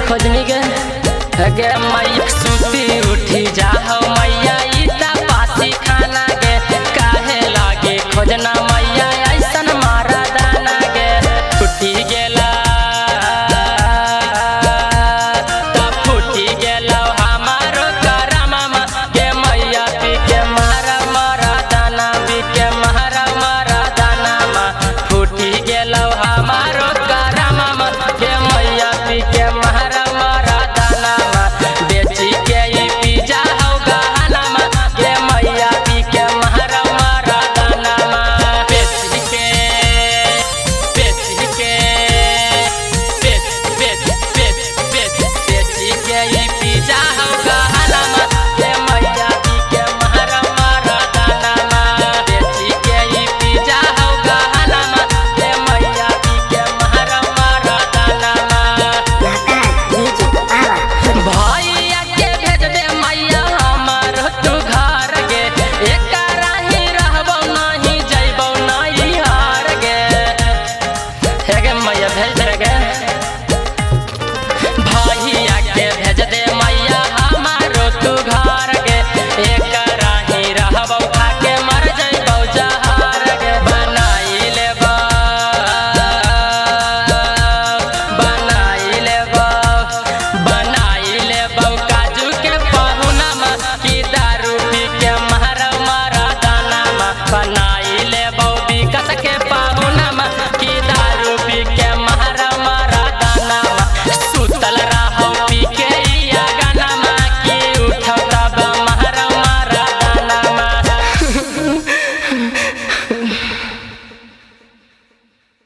खोजनी गे गे मैया सुती उठी जाओ मैया इता पासी खाना गे काहे लागे खोजना मैया ऐसन मारा दाना गे फूटी गेला तब फूटी गेला हमारो करमा गे मैया पी के मारा मारा दाना पी के मारा मारा दाना फूटी गेला हमारो करमा गे मैया पी के मारा मारा दाना बेची के पी जाओ गहना गे मैया पी के मारा मारा दाना बेची के बेची के बेची के पी जाओ गहना गे मैया पी के मारा मारा दाना बेची के पी जाओ गहना गे मैया पी के मारा मारा दाना भैया के भेज दे मैया हमार तू घर गे एकरा ही रहबो नहीं जइबो नहीं हार गे हे गे मैया भेज दे